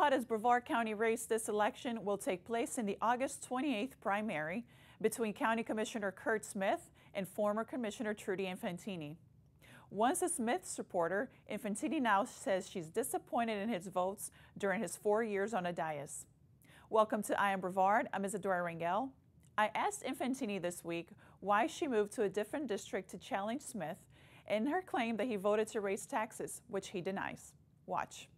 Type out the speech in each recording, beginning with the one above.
hottest Brevard County race this election will take place in the August 28th primary between County Commissioner Curt Smith and former Commissioner Trudie Infantini. Once a Smith supporter, Infantini now says she's disappointed in his votes during his 4 years on a dais. Welcome to I Am Brevard. I'm Isadora Rangel. I asked Infantini this week why she moved to a different district to challenge Smith in her claim that he voted to raise taxes, which he denies. Watch.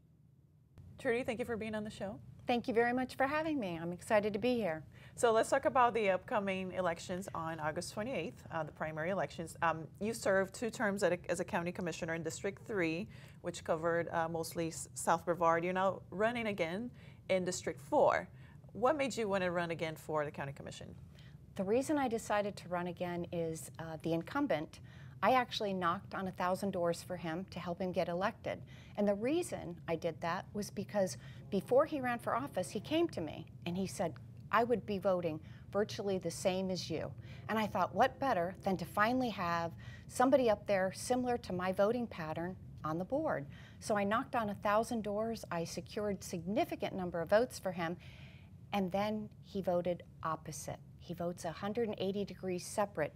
Trudie, thank you for being on the show. Thank you very much for having me. I'm excited to be here. So let's talk about the upcoming elections on August 28th, the primary elections. You served 2 terms as a county commissioner in District 3, which covered mostly South Brevard. You're now running again in District 4. What made you want to run again for the county commission? The reason I decided to run again is the incumbent. I actually knocked on 1,000 doors for him to help him get elected. And the reason I did that was because before he ran for office, he came to me and he said, I would be voting virtually the same as you. And I thought, what better than to finally have somebody up there similar to my voting pattern on the board. So I knocked on 1,000 doors, I secured significant number of votes for him, and then he voted opposite. He votes 180 degrees separate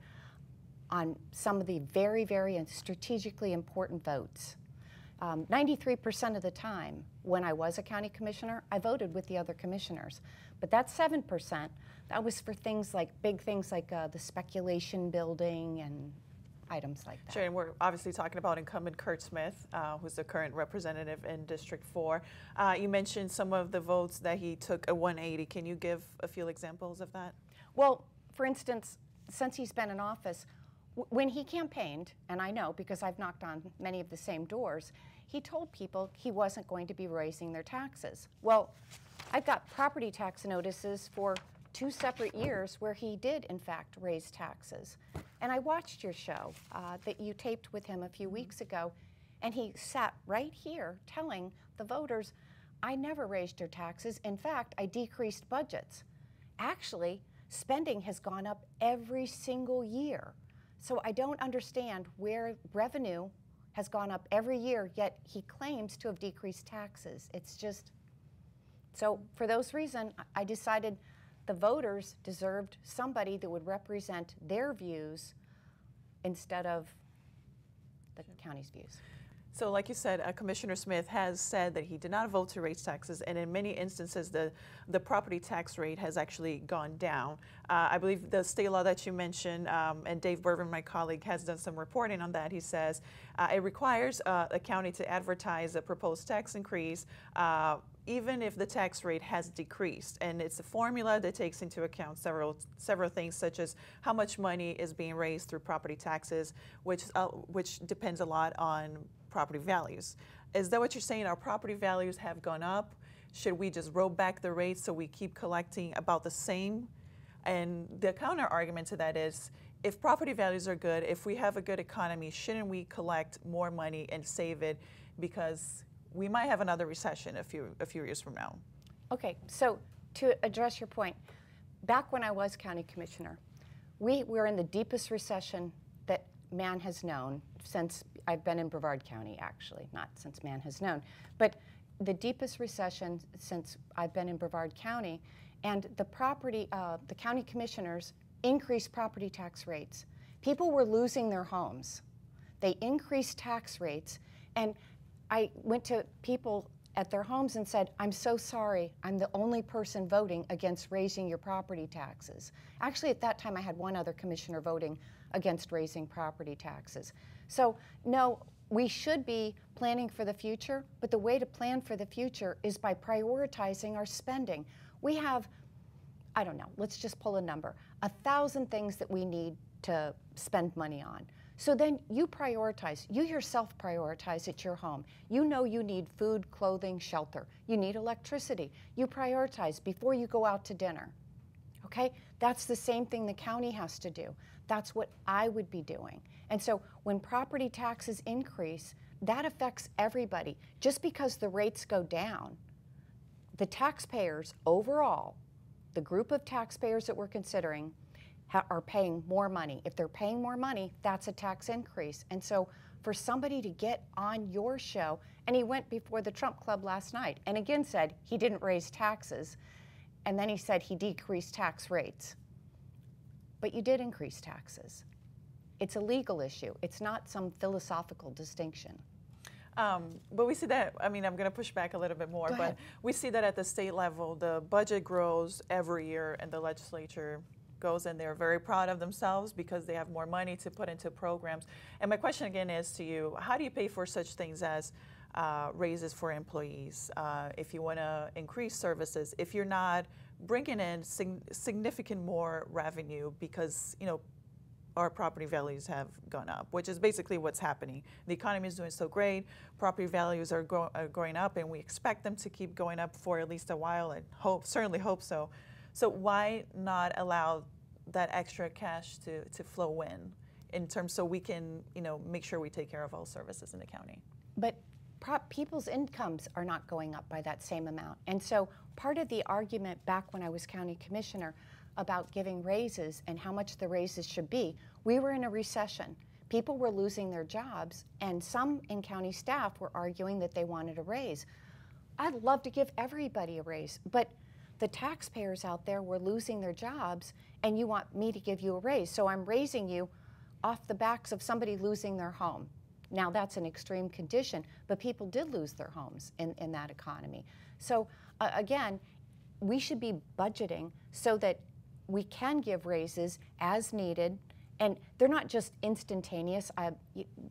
on some of the very, very strategically important votes. 93% of the time when I was a county commissioner, I voted with the other commissioners. But that 7%, that was for things like, big things like the speculation building and items like that. Sure, and we're obviously talking about incumbent Curt Smith, who's the current representative in District 4. You mentioned some of the votes that he took a 180. Can you give a few examples of that? Well, for instance, since he's been in office, when he campaigned, and I know because I've knocked on many of the same doors, he told people he wasn't going to be raising their taxes. Well, I've got property tax notices for 2 separate years where he did, in fact, raise taxes. And I watched your show that you taped with him a few weeks ago, and he sat right here telling the voters, I never raised your taxes. In fact, I decreased budgets. Actually, spending has gone up every single year. So I don't understand where revenue has gone up every year, yet he claims to have decreased taxes. It's just, so for those reasons, I decided the voters deserved somebody that would represent their views instead of the county's views. So like you said, Commissioner Smith has said that he did not vote to raise taxes, and in many instances the property tax rate has actually gone down. I believe the state law that you mentioned, and Dave Brevard, my colleague, has done some reporting on that. He says it requires a county to advertise a proposed tax increase even if the tax rate has decreased, and it's a formula that takes into account several things, such as how much money is being raised through property taxes, which depends a lot on property values. Is that what you're saying? Our property values have gone up? Should we just roll back the rates so we keep collecting about the same? And the counter argument to that is, if property values are good, if we have a good economy, shouldn't we collect more money and save it, because we might have another recession a few years from now? Okay, so to address your point, back when I was county commissioner, we were in the deepest recession that man has known since I've been in Brevard County, actually, not since man has known, but the deepest recession since I've been in Brevard County, and the county commissioners increased property tax rates. People were losing their homes. They increased tax rates, and I went to people at their homes and said, I'm so sorry, I'm the only person voting against raising your property taxes. Actually, at that time, I had one other commissioner voting against raising property taxes. So, no, we should be planning for the future, but the way to plan for the future is by prioritizing our spending. We have, I don't know, let's just pull a number, 1,000 things that we need to spend money on. So then you prioritize, you yourself prioritize at your home. You know you need food, clothing, shelter. You need electricity. You prioritize before you go out to dinner. Okay? That's the same thing the county has to do. That's what I would be doing. And so when property taxes increase, that affects everybody. Just because the rates go down, the taxpayers overall, the group of taxpayers that we're considering, are paying more money. If they're paying more money, that's a tax increase. And so for somebody to get on your show And he went before the Trump Club last night and again said he didn't raise taxes. And then he said he decreased tax rates. But you did increase taxes. It's a legal issue. It's not some philosophical distinction. But we see that, I mean, I'm going to push back a little bit more, Go but ahead. we see that at the state level, the budget grows every year and the legislature goes and they're very proud of themselves because they have more money to put into programs. And my question again is to you, how do you pay for such things as raises for employees, if you want to increase services, if you're not bringing in significant more revenue because, you know, our property values have gone up, which is basically what's happening. The economy is doing so great, property values are going up, and we expect them to keep going up for at least a while, and certainly hope so. So why not allow that extra cash to flow in terms so we can, you know, make sure we take care of all services in the county? But people's incomes are not going up by that same amount. And so part of the argument back when I was county commissioner about giving raises and how much the raises should be, we were in a recession. People were losing their jobs, and some in county staff were arguing that they wanted a raise. I'd love to give everybody a raise, but the taxpayers out there were losing their jobs, and you want me to give you a raise. So I'm raising you off the backs of somebody losing their home. Now that's an extreme condition, but people did lose their homes in that economy. So again, we should be budgeting so that we can give raises as needed, and they're not just instantaneous.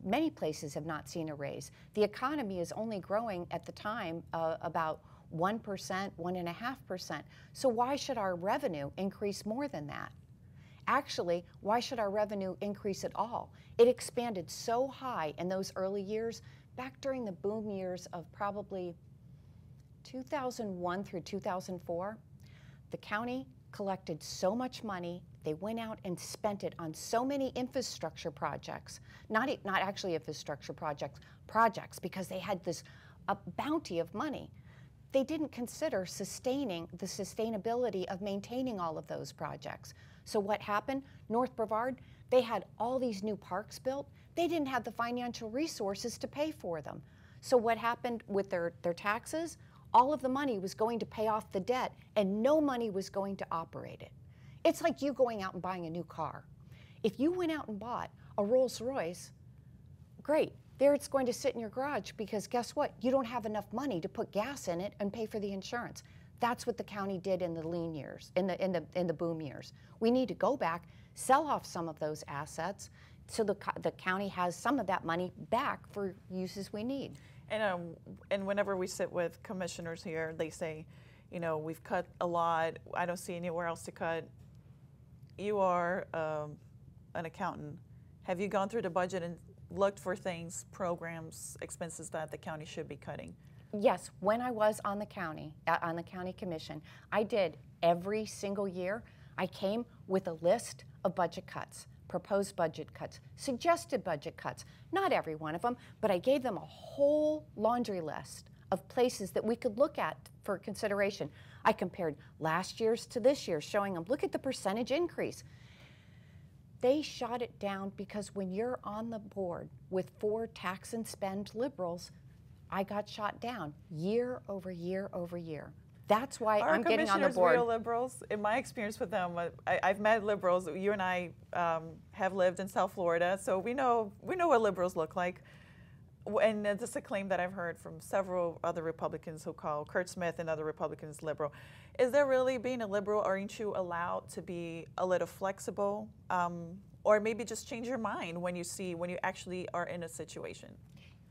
Many places have not seen a raise. The economy is only growing at the time about 1%, 1.5%. So why should our revenue increase more than that? Actually, why should our revenue increase at all? It expanded so high in those early years, back during the boom years of probably 2001 through 2004. The county collected so much money, they went out and spent it on so many infrastructure projects, not actually infrastructure projects, because they had this bounty of money. They didn't consider sustaining the sustainability of maintaining all of those projects. So what happened? North Brevard, they had all these new parks built. They didn't have the financial resources to pay for them. So what happened with their taxes? All of the money was going to pay off the debt, and no money was going to operate it. It's like you going out and buying a new car. If you went out and bought a Rolls Royce, great. There it's going to sit in your garage because guess what? You don't have enough money to put gas in it and pay for the insurance. That's what the county did in the lean years, in the boom years. We need to go back, sell off some of those assets, so the county has some of that money back for uses we need. And whenever we sit with commissioners here, they say, you know, we've cut a lot. I don't see anywhere else to cut. You are an accountant. Have you gone through the budget and looked for things, programs, expenses that the county should be cutting? Yes, when I was on the county commission, I did every single year. I came with a list of budget cuts, proposed budget cuts, suggested budget cuts, not every one of them, but I gave them a whole laundry list of places that we could look at for consideration. I compared last year's to this year's, showing them, look at the percentage increase. They shot it down because when you're on the board with 4 tax and spend liberals, I got shot down year over year over year. That's why I'm getting on the board. Are commissioners real liberals? In my experience with them, I've met liberals. You and I have lived in South Florida, so we know what liberals look like. And this is a claim that I've heard from several other Republicans who call Curt Smith and other Republicans liberal. Is there really being a liberal? Aren't you allowed to be a little flexible, or maybe just change your mind when you actually are in a situation,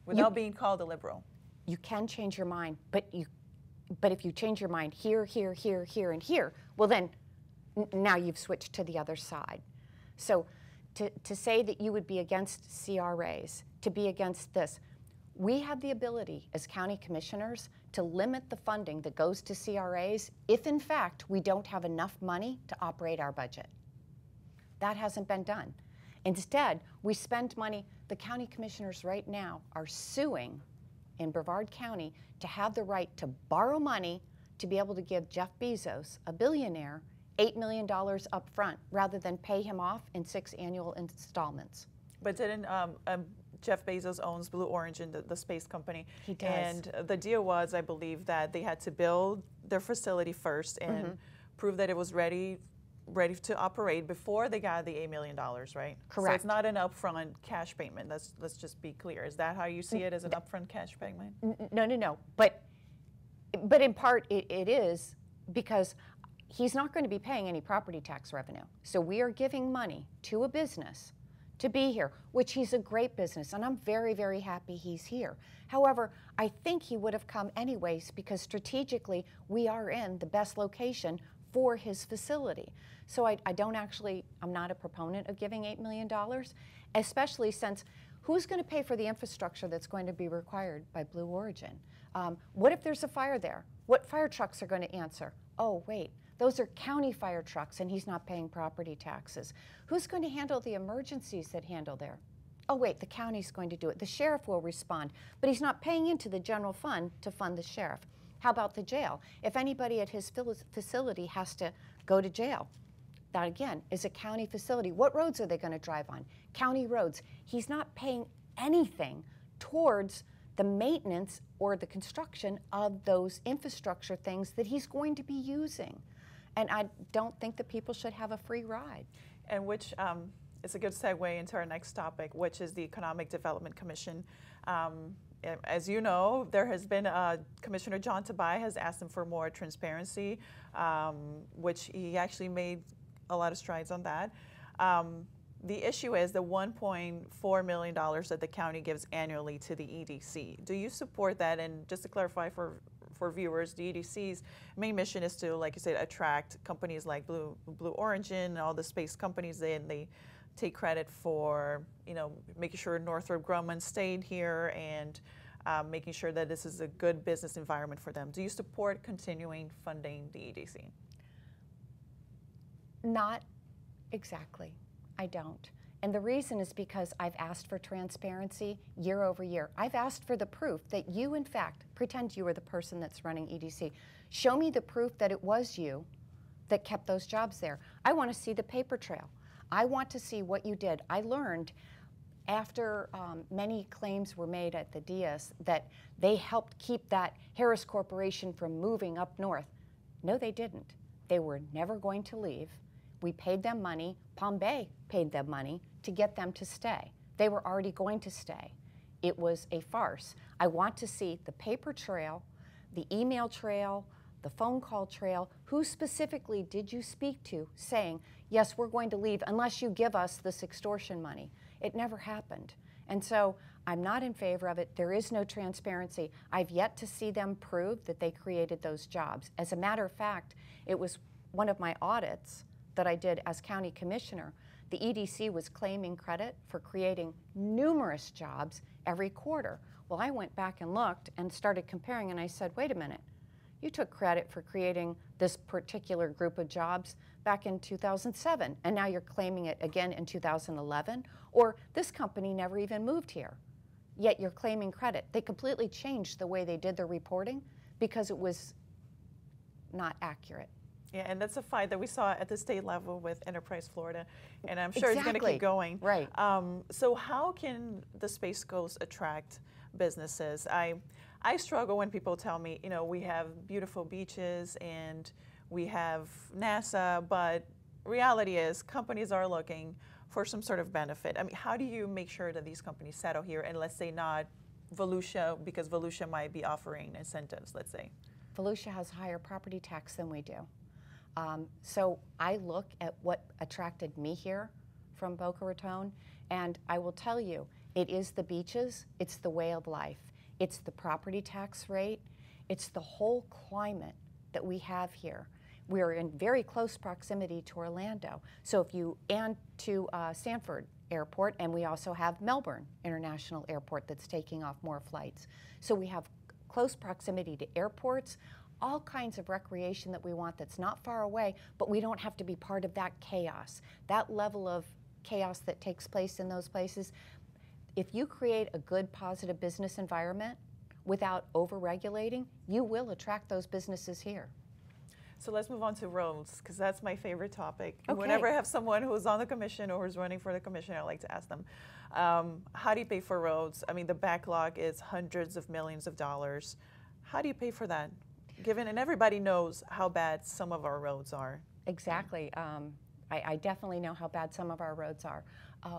without being called a liberal? You can change your mind, but if you change your mind here, here, here, here, and here, well then, now you've switched to the other side. So to say that you would be against CRAs, to be against this, we have the ability as county commissioners to limit the funding that goes to CRAs if in fact we don't have enough money to operate our budget. That hasn't been done. Instead, we spend money. The county commissioners right now are suing in Brevard County to have the right to borrow money to be able to give Jeff Bezos, a billionaire, $8 million up front rather than pay him off in 6 annual installments. But Jeff Bezos owns Blue Origin, the space company. He does. And the deal was, I believe, that they had to build their facility first and prove that it was ready to operate before they got the $8 million, right? Correct. So it's not an upfront cash payment. Let's just be clear. Is that how you see it, as an upfront cash payment? No. But in part it is, because he's not going to be paying any property tax revenue. So we are giving money to a business to be here, which he's a great business, and I'm very, very happy he's here. However, I think he would have come anyways, because strategically we are in the best location for his facility. So I'm not a proponent of giving $8 million, especially since who's going to pay for the infrastructure that's going to be required by Blue Origin? What if there's a fire there? What fire trucks are going to answer? Oh, wait, those are county fire trucks, and he's not paying property taxes. Who's going to handle the emergencies that handle there? Oh, wait, the county's going to do it. The sheriff will respond, but he's not paying into the general fund to fund the sheriff. How about the jail? If anybody at his facility has to go to jail, that again is a county facility. What roads are they going to drive on? County roads. He's not paying anything towards the maintenance or the construction of those infrastructure things that he's going to be using. And I don't think that people should have a free ride. And which is a good segue into our next topic, which is the Economic Development Commission. As you know, there has been Commissioner John Tobias has asked him for more transparency, which he actually made a lot of strides on that. The issue is the $1.4 million that the county gives annually to the EDC. Do you support that? And just to clarify for viewers, the EDC's main mission is to, like you said, attract companies like Blue Origin and all the space companies, and they take credit for, making sure Northrop Grumman stayed here and making sure that this is a good business environment for them. Do you support continuing funding the EDC? Not exactly. I don't. And the reason is because I've asked for transparency year over year. I've asked for the proof that you, in fact, pretend you were the person that's running EDC. Show me the proof that it was you that kept those jobs there. I want to see the paper trail. I want to see what you did. I learned after many claims were made at the Diaz that they helped keep that Harris Corporation from moving up north. No, they didn't. They were never going to leave. We paid them money. Palm Bay paid them money to get them to stay. They were already going to stay. It was a farce. I want to see the paper trail, the email trail, the phone call trail. Who specifically did you speak to saying, yes, we're going to leave unless you give us this extortion money? It never happened. And so I'm not in favor of it. There is no transparency. I've yet to see them prove that they created those jobs. As a matter of fact, it was one of my audits that I did as county commissioner. The EDC was claiming credit for creating numerous jobs every quarter. Well, I went back and looked and started comparing, and I said, wait a minute, you took credit for creating this particular group of jobs back in 2007, and now you're claiming it again in 2011? Or this company never even moved here, yet you're claiming credit. They completely changed the way they did their reporting because it was not accurate. Yeah, and that's a fight that we saw at the state level with Enterprise Florida, and I'm sure it's going to keep going. Right. So how can the Space Coast attract businesses? I struggle when people tell me, we have beautiful beaches and we have NASA, but reality is companies are looking for some sort of benefit. I mean, how do you make sure that these companies settle here, and let's say not Volusia, because Volusia might be offering incentives, let's say? Volusia has higher property tax than we do. So I look at what attracted me here from Boca Raton, and I will tell you, it is the beaches, it's the way of life, it's the property tax rate, it's the whole climate that we have here. We're in very close proximity to Orlando, and to Sanford Airport, and we also have Melbourne International Airport that's taking off more flights. So we have close proximity to airports, all kinds of recreation that we want that's not far away, but we don't have to be part of that chaos. That level of chaos that takes place in those places, if you create a good, positive business environment without over-regulating, you will attract those businesses here. So let's move on to roads, because that's my favorite topic. Okay. Whenever I have someone who's on the commission or who's running for the commission, I like to ask them, how do you pay for roads? I mean, the backlog is hundreds of millions of dollars. How do you pay for that? Given, and everybody knows how bad some of our roads are. Exactly. I definitely know how bad some of our roads are.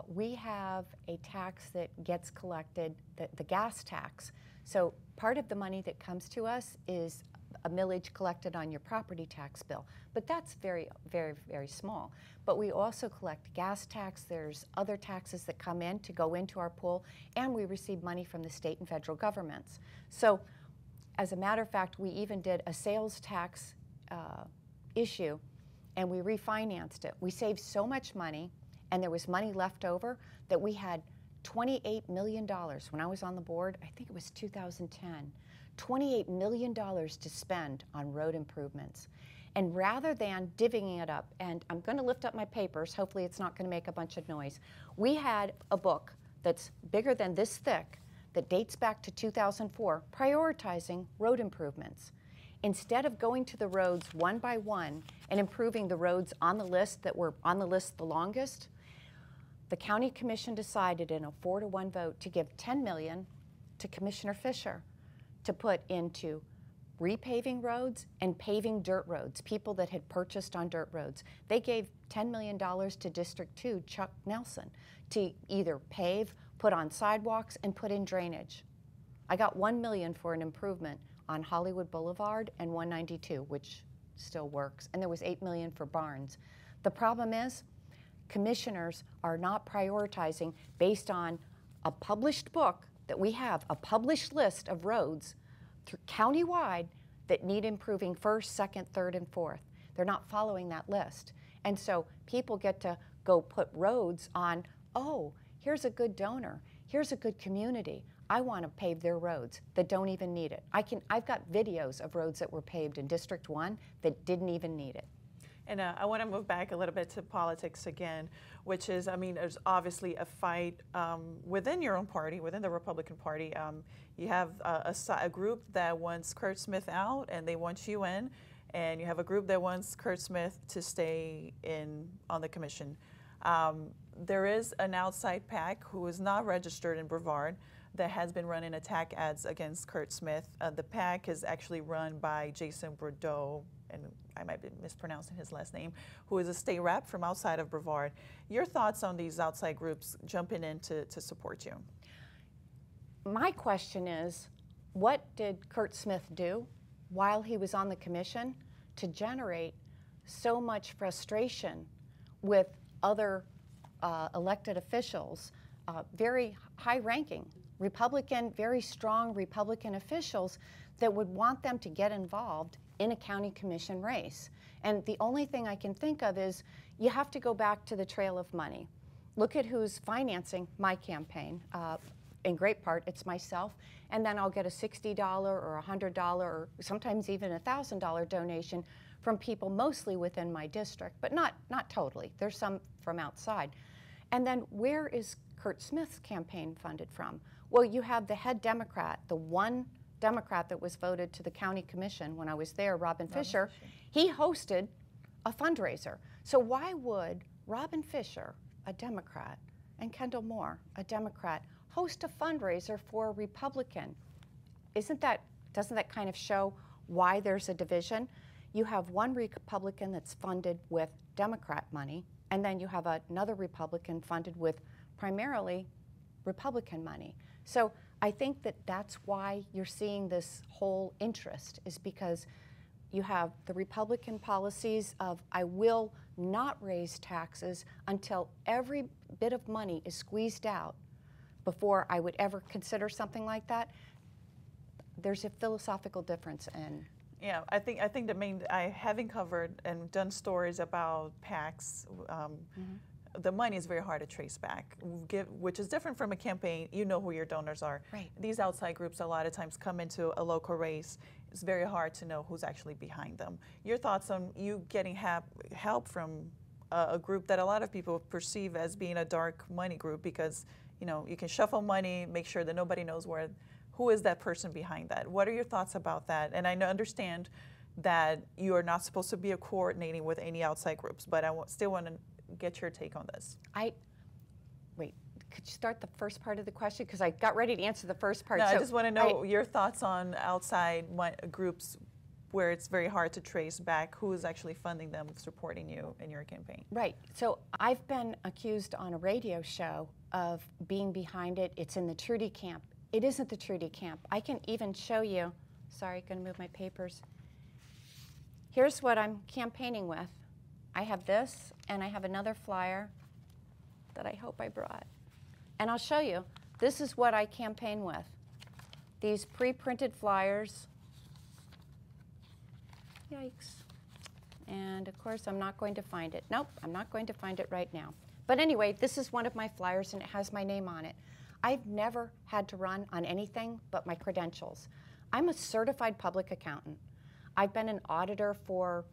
We have a tax that gets collected, the gas tax. So part of the money that comes to us is a millage collected on your property tax bill. But that's very, very, very small. But we also collect gas tax. There's other taxes that come in to go into our pool, and we receive money from the state and federal governments. So as a matter of fact, we even did a sales tax issue, and we refinanced it. We saved so much money, and there was money left over, that we had $28 million. When I was on the board, I think it was 2010, $28 million to spend on road improvements. And rather than divvying it up, and I'm going to lift up my papers, hopefully it's not going to make a bunch of noise. We had a book that's bigger than this thick that dates back to 2004, prioritizing road improvements. Instead of going to the roads one by one and improving the roads on the list that were on the list the longest, the county commission decided in a 4-to-1 vote to give $10 million to Commissioner Fisher to put into repaving roads and paving dirt roads, people that had purchased on dirt roads. They gave $10 million to District 2, Chuck Nelson, to either pave, put on sidewalks, and put in drainage. I got $1 million for an improvement on Hollywood Boulevard and 192, which still works, and there was $8 million for Barnes. The problem is, commissioners are not prioritizing based on a published book that we have, a published list of roads countywide that need improving first, second, third, and fourth. They're not following that list. And so people get to go put roads on, oh, here's a good donor, here's a good community. I want to pave their roads that don't even need it. I've got videos of roads that were paved in District 1 that didn't even need it. And I want to move back a little bit to politics again, which is, I mean, there's obviously a fight within your own party, within the Republican Party. You have a group that wants Curt Smith out and they want you in, and you have a group that wants Curt Smith to stay in on the commission. There is an outside PAC who is not registered in Brevard that has been running attack ads against Curt Smith. The PAC is actually run by Jason Bordeaux, and I might be mispronouncing his last name, who is a state rep from outside of Brevard. Your thoughts on these outside groups jumping in to support you? My question is, what did Curt Smith do while he was on the commission to generate so much frustration with other elected officials, very high-ranking Republican, very strong Republican officials that would want them to get involved in a county commission race? And the only thing I can think of is you have to go back to the trail of money. Look at who's financing my campaign. In great part, it's myself, and then I'll get a $60 or $100 or sometimes even a $1,000 donation from people mostly within my district, but not totally. There's some from outside. And then where is Curt Smith's campaign funded from? Well, you have the head Democrat, the one Democrat that was voted to the county commission when I was there, Robin Fisher. He hosted a fundraiser. So why would Robin Fisher, a Democrat, and Kendall Moore, a Democrat, host a fundraiser for a Republican? Doesn't that kind of show why there's a division? You have one Republican that's funded with Democrat money, and then you have another Republican funded with primarily Republican money. So I think that that's why you're seeing this whole interest, is because you have the Republican policies of, I will not raise taxes until every bit of money is squeezed out before I would ever consider something like that. There's a philosophical difference in. Yeah, I think having covered and done stories about PACs, the money is very hard to trace back, which is different from a campaign. You know who your donors are. Right. These outside groups a lot of times come into a local race. It's very hard to know who's actually behind them. Your thoughts on you getting help from a group that a lot of people perceive as being a dark money group, because you can shuffle money, make sure that nobody knows who is that person behind that. What are your thoughts about that? And I understand that you are not supposed to be coordinating with any outside groups. But I still want to get your take on this. Wait, could you start the first part of the question? Because I got ready to answer the first part. No, so I just want to know your thoughts on outside groups where it's very hard to trace back who is actually funding them, supporting you in your campaign. Right. So I've been accused on a radio show of being behind it. It's in the Trudie camp. It isn't the Trudie camp. I can even show you. Sorry, going to move my papers. Here's what I'm campaigning with. I have this, and I have another flyer that I hope I brought. And I'll show you. This is what I campaign with. These pre-printed flyers. Yikes. And of course, I'm not going to find it. Nope, I'm not going to find it right now. But anyway, this is one of my flyers, and it has my name on it. I've never had to run on anything but my credentials. I'm a certified public accountant. I've been an auditor for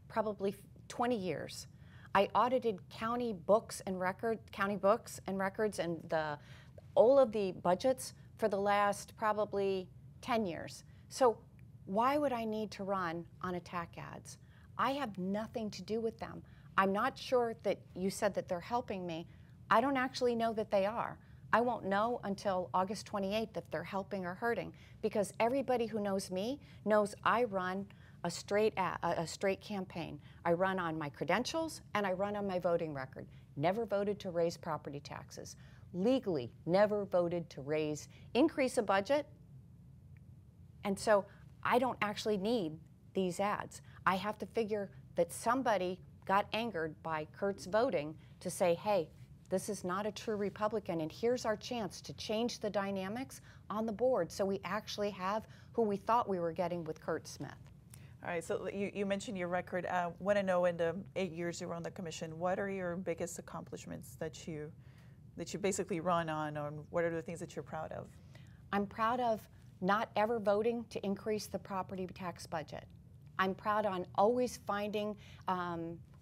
probably 20 years. I audited county books and records, and all of the budgets for the last probably 10 years. So why would I need to run on attack ads? I have nothing to do with them. I'm not sure that you said that they're helping me. I don't actually know that they are. I won't know until August 28th if they're helping or hurting, because everybody who knows me knows I run a straight campaign. I run on my credentials and I run on my voting record. Never voted to raise property taxes. Legally, never voted to increase a budget. And so I don't actually need these ads. I have to figure that somebody got angered by Curt's voting to say, hey, this is not a true Republican, and here's our chance to change the dynamics on the board so we actually have who we thought we were getting with Curt Smith. All right, so you mentioned your record. I want to know, in the 8 years you were on the commission, what are your biggest accomplishments that you basically run on, or what are the things that you're proud of? I'm proud of not ever voting to increase the property tax budget. I'm proud on always finding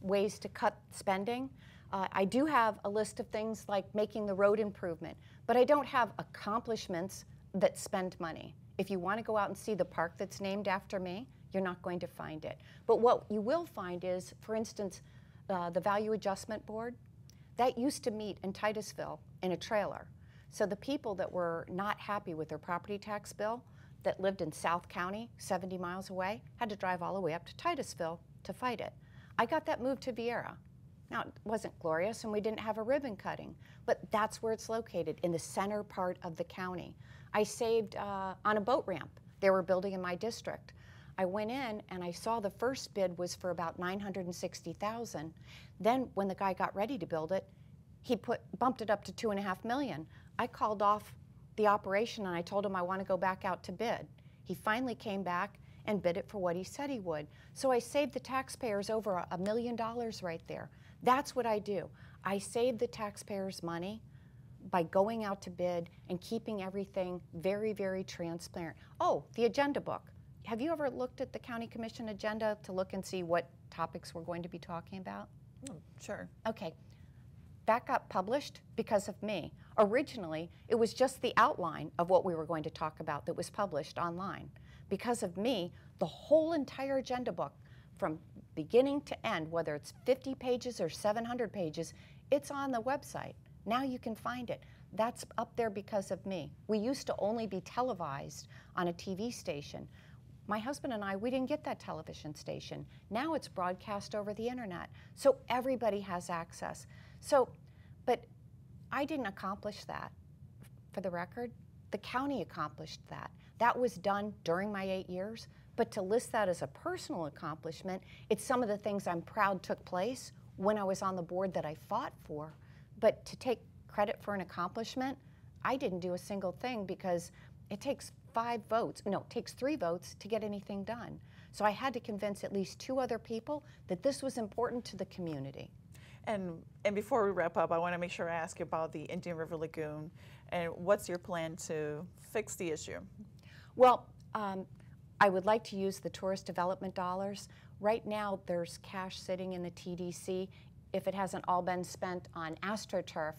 ways to cut spending. I do have a list of things like making the road improvement, but I don't have accomplishments that spend money. If you want to go out and see the park that's named after me, you're not going to find it. But what you will find is, for instance, the Value Adjustment Board, that used to meet in Titusville in a trailer. So the people that were not happy with their property tax bill, that lived in South County, 70 miles away, had to drive all the way up to Titusville to fight it. I got that moved to Viera. Now, it wasn't glorious, and we didn't have a ribbon cutting, but that's where it's located, in the center part of the county. I saved on a boat ramp they were building in my district. I went in and I saw the first bid was for about $960,000. Then when the guy got ready to build it, he bumped it up to $2.5 million. I called off the operation and I told him I want to go back out to bid. He finally came back and bid it for what he said he would. So I saved the taxpayers over $1 million right there. That's what I do. I save the taxpayers money by going out to bid and keeping everything very, very transparent. Oh, the agenda book. Have you ever looked at the County Commission agenda to look and see what topics we're going to be talking about? Sure. Okay. That got published because of me. Originally, it was just the outline of what we were going to talk about that was published online. Because of me, the whole entire agenda book, from beginning to end, whether it's 50 pages or 700 pages, it's on the website. Now you can find it. That's up there because of me. We used to only be televised on a TV station. My husband and I, we didn't get that television station. Now it's broadcast over the internet, so everybody has access. So, but I didn't accomplish that, for the record. The county accomplished that. That was done during my 8 years, but to list that as a personal accomplishment, it's some of the things I'm proud took place when I was on the board that I fought for. But to take credit for an accomplishment, I didn't do a single thing because it takes 5 votes. No, it takes 3 votes to get anything done. So I had to convince at least 2 other people that this was important to the community. And before we wrap up, I want to make sure I ask you about the Indian River Lagoon, and what's your plan to fix the issue? Well, I would like to use the tourist development dollars. Right now, there's cash sitting in the TDC. If it hasn't all been spent on AstroTurf,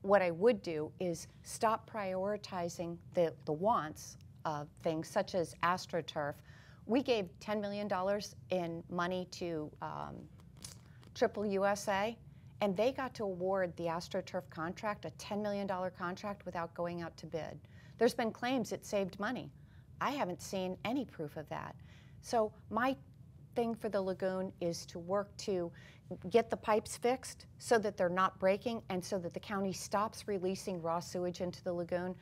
what I would do is stop prioritizing the wants of things such as AstroTurf We gave $10 million in money to Triple USA, and they got to award the AstroTurf contract, a $10 million contract, without going out to bid. There's been claims it saved money. I haven't seen any proof of that. So my thing for the lagoon is to work to get the pipes fixed so that they're not breaking and so that the county stops releasing raw sewage into the lagoon.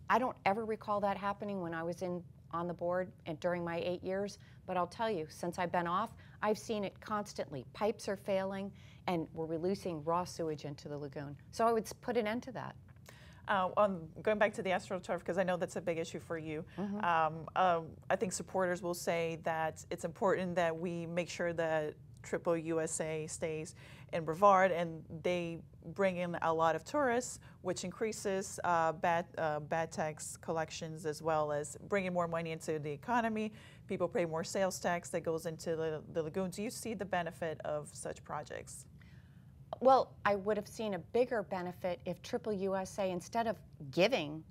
I don't ever recall that happening when I was on the board and during my 8 years, but I'll tell you, since I've been off, I've seen it constantly. Pipes are failing and we're releasing raw sewage into the lagoon. So I would put an end to that. Going back to the AstroTurf, because I know that's a big issue for you, I think supporters will say that it's important that we make sure that Triple USA stays in Brevard, and they bring in a lot of tourists, which increases bad tax collections, as well as bringing more money into the economy. People pay more sales tax that goes into the lagoon. Do you see the benefit of such projects? Well, I would have seen a bigger benefit if Triple USA, instead of giving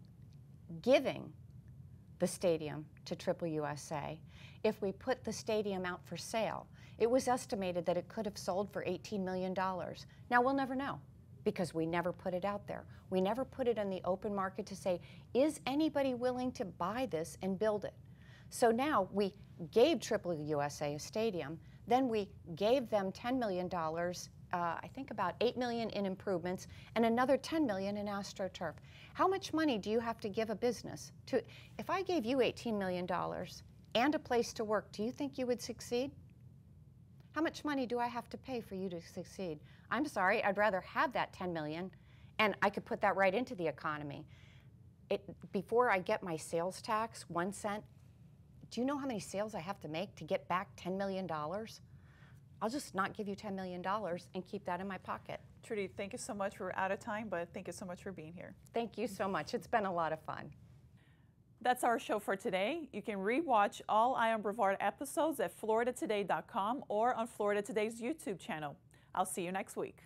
the stadium to Triple USA, if we put the stadium out for sale. It was estimated that it could have sold for $18 million. Now, we'll never know because we never put it out there. We never put it in the open market to say, is anybody willing to buy this and build it? So now we gave Triple USA a stadium, then we gave them $10 million, I think about $8 million in improvements, and another $10 million in AstroTurf. How much money do you have to give a business? If I gave you $18 million and a place to work, do you think you would succeed? How much money do I have to pay for you to succeed? I'm sorry, I'd rather have that $10 million, and I could put that right into the economy. Before I get my sales tax, 1 cent, do you know how many sales I have to make to get back $10 million? I'll just not give you $10 million and keep that in my pocket. Trudie, thank you so much. We're out of time, but thank you so much for being here. Thank you so much. It's been a lot of fun. That's our show for today. You can rewatch all Eye on Brevard episodes at floridatoday.com or on Florida Today's YouTube channel. I'll see you next week.